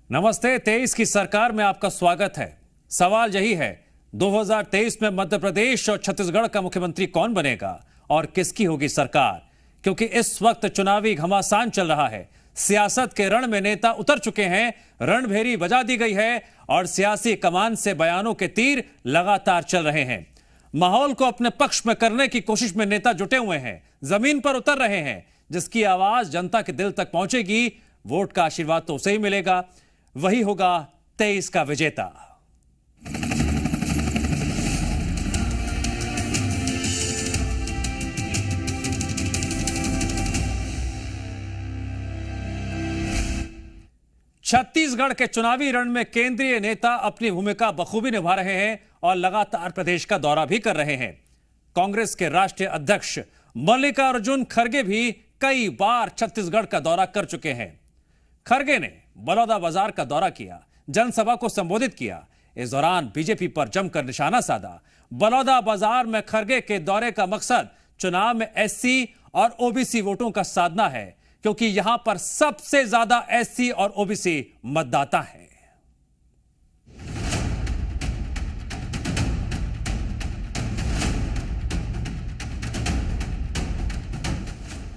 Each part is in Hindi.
नमस्ते। 23 की सरकार में आपका स्वागत है। सवाल यही है, 2023 में मध्य प्रदेश और छत्तीसगढ़ का मुख्यमंत्री कौन बनेगा और किसकी होगी सरकार? क्योंकि इस वक्त चुनावी घमासान चल रहा है। सियासत के रण में नेता उतर चुके हैं, रणभेरी बजा दी गई है और सियासी कमान से बयानों के तीर लगातार चल रहे हैं। माहौल को अपने पक्ष में करने की कोशिश में नेता जुटे हुए हैं, जमीन पर उतर रहे हैं। जिसकी आवाज जनता के दिल तक पहुंचेगी, वोट का आशीर्वाद तो उसे ही मिलेगा, वही होगा 23 का विजेता। छत्तीसगढ़ के चुनावी रण में केंद्रीय नेता अपनी भूमिका बखूबी निभा रहे हैं और लगातार प्रदेश का दौरा भी कर रहे हैं। कांग्रेस के राष्ट्रीय अध्यक्ष मल्लिकार्जुन खड़गे भी कई बार छत्तीसगढ़ का दौरा कर चुके हैं। खड़गे ने बलौदाबाजार का दौरा किया, जनसभा को संबोधित किया। इस दौरान बीजेपी पर जमकर निशाना साधा। बलौदाबाजार में खड़गे के दौरे का मकसद चुनाव में एससी और ओबीसी वोटों का साधना है, क्योंकि यहां पर सबसे ज्यादा एससी और ओबीसी मतदाता हैं।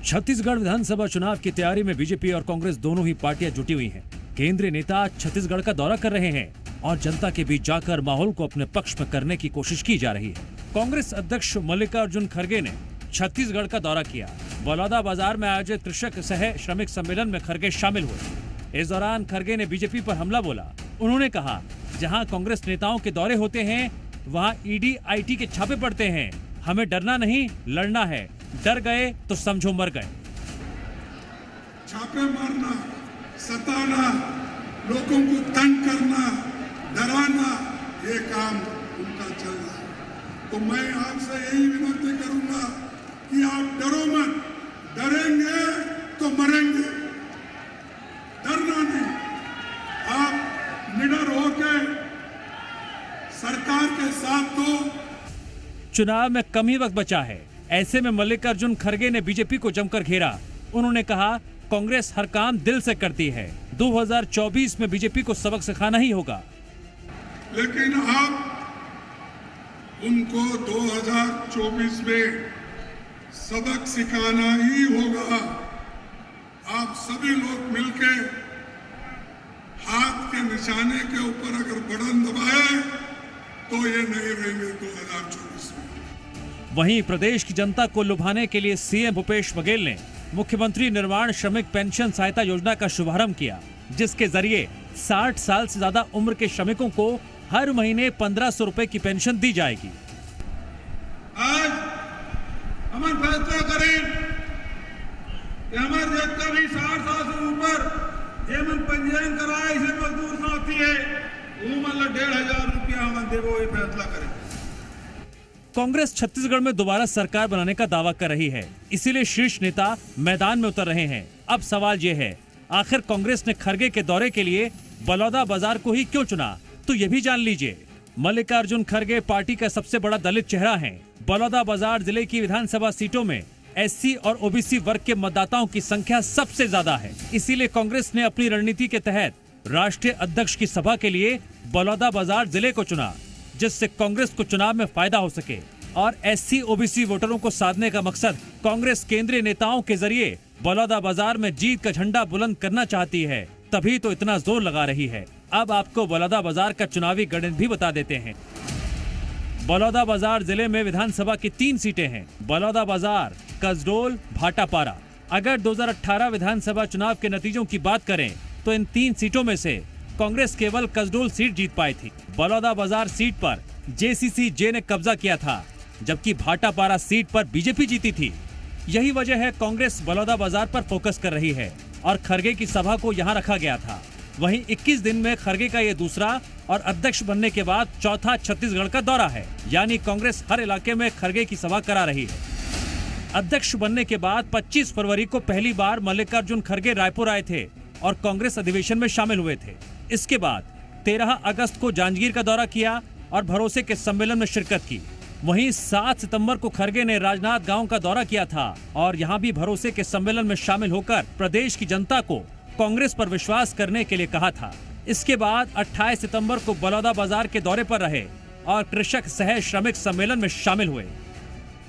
छत्तीसगढ़ विधानसभा चुनाव की तैयारी में बीजेपी और कांग्रेस दोनों ही पार्टियां जुटी हुई हैं। केंद्रीय नेता छत्तीसगढ़ का दौरा कर रहे हैं और जनता के बीच जाकर माहौल को अपने पक्ष में करने की कोशिश की जा रही है। कांग्रेस अध्यक्ष मल्लिकार्जुन खड़गे ने छत्तीसगढ़ का दौरा किया। बलौदाबाजार में आयोजित कृषक सह श्रमिक सम्मेलन में खड़गे शामिल हुए। इस दौरान खड़गे ने बीजेपी पर हमला बोला। उन्होंने कहा, जहां कांग्रेस नेताओं के दौरे होते हैं वहां ईडी आईटी के छापे पड़ते हैं। हमें डरना नहीं, लड़ना है। डर गए तो समझो मर गए। छापे मारना, सताना, लोगों को तंग करना, डराना, ये काम उनका चल रहा है। तो मैं आपसे यही विनती करूंगा कि आप डरो मत। डरेंगे तो मरेंगे, डरना नहीं। आप निडर होकर सरकार के साथ दो। चुनाव में कम ही वक्त बचा है, ऐसे में मल्लिकार्जुन खड़गे ने बीजेपी को जमकर घेरा। उन्होंने कहा, कांग्रेस हर काम दिल से करती है। 2024 में बीजेपी को सबक सिखाना ही होगा। लेकिन अब उनको 2024 में सबक सिखाना ही होगा। आप सभी लोग मिलकर हाथ के निशाने के ऊपर अगर बटन दबाए तो ये नहीं रहेंगे 2024 में। वहीं प्रदेश की जनता को लुभाने के लिए सीएम भूपेश बघेल ने मुख्यमंत्री निर्माण श्रमिक पेंशन सहायता योजना का शुभारंभ किया, जिसके जरिए 60 साल से ज्यादा उम्र के श्रमिकों को हर महीने 1500 रुपए की पेंशन दी जाएगी। आज हम फैसला करें कि हमारे देश का भी 60 साल से ऊपर जेमन पंजीयन कराए से मजदूर साथी है, वो मतलब 1500 रुपया हम देवो, ये फैसला करें। कांग्रेस छत्तीसगढ़ में दोबारा सरकार बनाने का दावा कर रही है, इसीलिए शीर्ष नेता मैदान में उतर रहे हैं। अब सवाल ये है, आखिर कांग्रेस ने खड़गे के दौरे के लिए बलौदाबाजार को ही क्यों चुना? तो ये भी जान लीजिए। मल्लिकार्जुन खड़गे पार्टी का सबसे बड़ा दलित चेहरा है। बलौदाबाजार जिले की विधानसभा सीटों में एससी और ओबीसी वर्ग के मतदाताओं की संख्या सबसे ज्यादा है। इसीलिए कांग्रेस ने अपनी रणनीति के तहत राष्ट्रीय अध्यक्ष की सभा के लिए बलौदाबाजार जिले को चुना, जिससे कांग्रेस को चुनाव में फायदा हो सके। और एससी ओबीसी वोटरों को साधने का मकसद कांग्रेस केंद्रीय नेताओं के जरिए बलौदाबाजार में जीत का झंडा बुलंद करना चाहती है, तभी तो इतना जोर लगा रही है। अब आपको बलौदाबाजार का चुनावी गणित भी बता देते हैं। बलौदाबाजार जिले में विधानसभा की 3 सीटें हैं, बलौदाबाजार, कसडोल, भाटापारा। अगर 2018 विधानसभा चुनाव के नतीजों की बात करें तो इन 3 सीटों में से कांग्रेस केवल कसडोल सीट जीत पाई थी। बलौदाबाजार सीट पर जेसीसी-जे ने कब्जा किया था, जबकि भाटापारा सीट पर बीजेपी जीती थी। यही वजह है कांग्रेस बलौदाबाजार पर फोकस कर रही है और खड़गे की सभा को यहां रखा गया था। वहीं 21 दिन में खड़गे का ये दूसरा और अध्यक्ष बनने के बाद चौथा छत्तीसगढ़ का दौरा है, यानी कांग्रेस हर इलाके में खड़गे की सभा करा रही है। अध्यक्ष बनने के बाद 25 फरवरी को पहली बार मल्लिकार्जुन खड़गे रायपुर आए थे और कांग्रेस अधिवेशन में शामिल हुए थे। इसके बाद 13 अगस्त को जांजगीर का दौरा किया और भरोसे के सम्मेलन में शिरकत की। वहीं 7 सितंबर को खड़गे ने राजनाथ गांव का दौरा किया था और यहां भी भरोसे के सम्मेलन में शामिल होकर प्रदेश की जनता को कांग्रेस पर विश्वास करने के लिए कहा था। इसके बाद 28 सितंबर को बलौदा बाजार के दौरे पर रहे और कृषक सह श्रमिक सम्मेलन में शामिल हुए।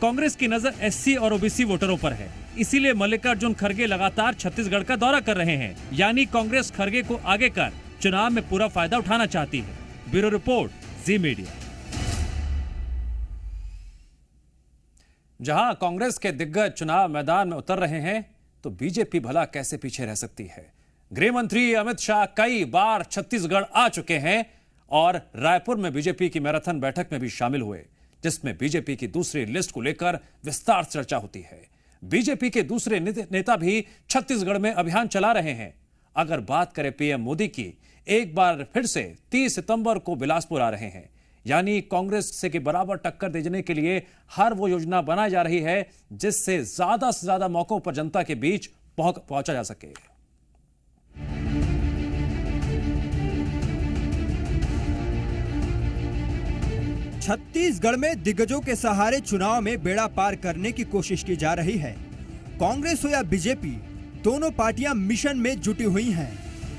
कांग्रेस की नजर एससी और ओबीसी वोटरों पर है, इसीलिए मल्लिकार्जुन खड़गे लगातार छत्तीसगढ़ का दौरा कर रहे हैं। यानी कांग्रेस खड़गे को आगे कर चुनाव में पूरा फायदा उठाना चाहती है। ब्यूरो रिपोर्ट, जी मीडिया। जहां कांग्रेस के दिग्गज चुनाव मैदान में उतर रहे हैं, तो बीजेपी भला कैसे पीछे रह सकती है। गृह मंत्री अमित शाह कई बार छत्तीसगढ़ आ चुके हैं और रायपुर में बीजेपी की मैराथन बैठक में भी शामिल हुए, जिसमें बीजेपी की दूसरी लिस्ट को लेकर विस्तार चर्चा होती है। बीजेपी के दूसरे नेता भी छत्तीसगढ़ में अभियान चला रहे हैं। अगर बात करें पीएम मोदी की, एक बार फिर से 30 सितंबर को बिलासपुर आ रहे हैं। यानी कांग्रेस से के बराबर टक्कर देने के लिए हर वो योजना बनाई जा रही है जिससे ज्यादा से ज्यादा मौकों पर जनता के बीच पहुंचा जा सके। छत्तीसगढ़ में दिग्गजों के सहारे चुनाव में बेड़ा पार करने की कोशिश की जा रही है। कांग्रेस हो या बीजेपी, दोनों पार्टियां मिशन में जुटी हुई हैं।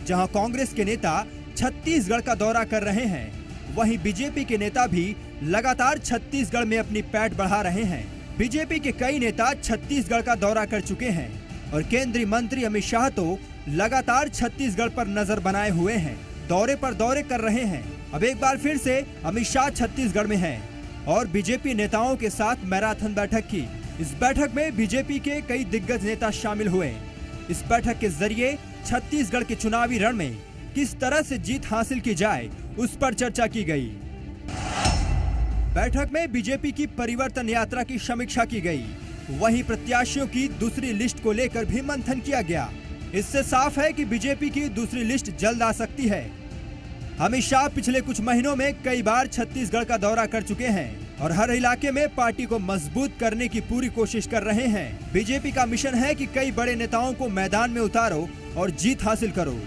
जहां कांग्रेस के नेता छत्तीसगढ़ का दौरा कर रहे हैं, वहीं बीजेपी के नेता भी लगातार छत्तीसगढ़ में अपनी पैठ बढ़ा रहे हैं। बीजेपी के कई नेता छत्तीसगढ़ का दौरा कर चुके हैं और केंद्रीय मंत्री अमित शाह तो लगातार छत्तीसगढ़ पर नजर बनाए हुए हैं, दौरे पर दौरे कर रहे हैं। अब एक बार फिर से अमित शाह छत्तीसगढ़ में हैं और बीजेपी नेताओं के साथ मैराथन बैठक की। इस बैठक में बीजेपी के कई दिग्गज नेता शामिल हुए। इस बैठक के जरिए छत्तीसगढ़ के चुनावी रण में किस तरह से जीत हासिल की जाए, उस पर चर्चा की गई। बैठक में बीजेपी की परिवर्तन यात्रा की समीक्षा की गई। वहीं प्रत्याशियों की दूसरी लिस्ट को लेकर भी मंथन किया गया। इससे साफ है कि बीजेपी की दूसरी लिस्ट जल्द आ सकती है। अमित शाह पिछले कुछ महीनों में कई बार छत्तीसगढ़ का दौरा कर चुके हैं और हर इलाके में पार्टी को मजबूत करने की पूरी कोशिश कर रहे हैं। बीजेपी का मिशन है कि कई बड़े नेताओं को मैदान में उतारो और जीत हासिल करो।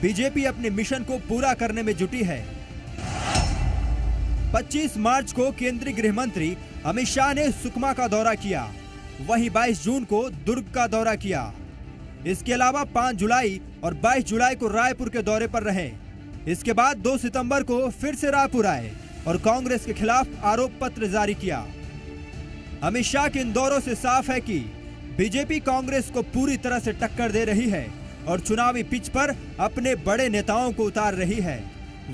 बीजेपी अपने मिशन को पूरा करने में जुटी है। 25 मार्च को केंद्रीय गृह मंत्री अमित शाह ने सुकमा का दौरा किया। वहीं 22 जून को दुर्ग का दौरा किया। इसके अलावा 5 जुलाई और 22 जुलाई को रायपुर के दौरे पर रहे। इसके बाद 2 सितंबर को फिर से रायपुर आए और कांग्रेस के खिलाफ आरोप पत्र जारी किया। अमित शाह के इन दौरों से साफ है कि बीजेपी कांग्रेस को पूरी तरह से टक्कर दे रही है और चुनावी पिच पर अपने बड़े नेताओं को उतार रही है।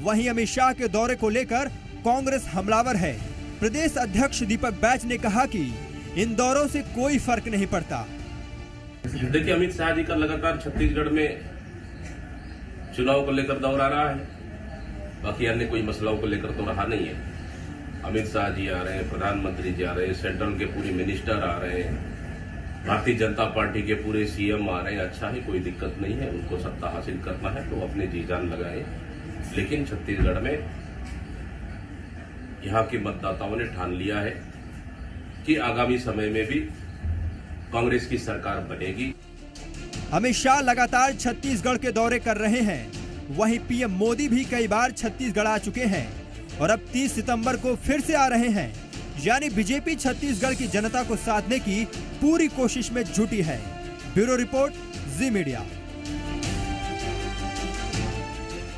वहीं अमित शाह के दौरे को लेकर कांग्रेस हमलावर है। प्रदेश अध्यक्ष दीपक बैज ने कहा कि इन दौरों से कोई फर्क नहीं पड़ता। देखिए, अमित शाह जी का लगातार छत्तीसगढ़ में चुनाव को लेकर दौरा रहा है, बाकी अन्य कोई मसलों को लेकर तो रहा नहीं है। अमित शाह जी आ रहे हैं, प्रधानमंत्री जी आ रहे हैं, सेंट्रल के पूरे मिनिस्टर आ रहे हैं, भारतीय जनता पार्टी के पूरे सीएम आ रहे हैं। अच्छा है, कोई दिक्कत नहीं है। उनको सत्ता हासिल करना है तो अपने जी जान लगाए। लेकिन छत्तीसगढ़ में यहाँ के मतदाताओं ने ठान लिया है कि आगामी समय में भी कांग्रेस की सरकार बनेगी। अमित शाह लगातार छत्तीसगढ़ के दौरे कर रहे हैं। वहीं पीएम मोदी भी कई बार छत्तीसगढ़ आ चुके हैं और अब 30 सितंबर को फिर से आ रहे हैं। यानी बीजेपी छत्तीसगढ़ की जनता को साधने की पूरी कोशिश में जुटी है। ब्यूरो रिपोर्ट, जी मीडिया।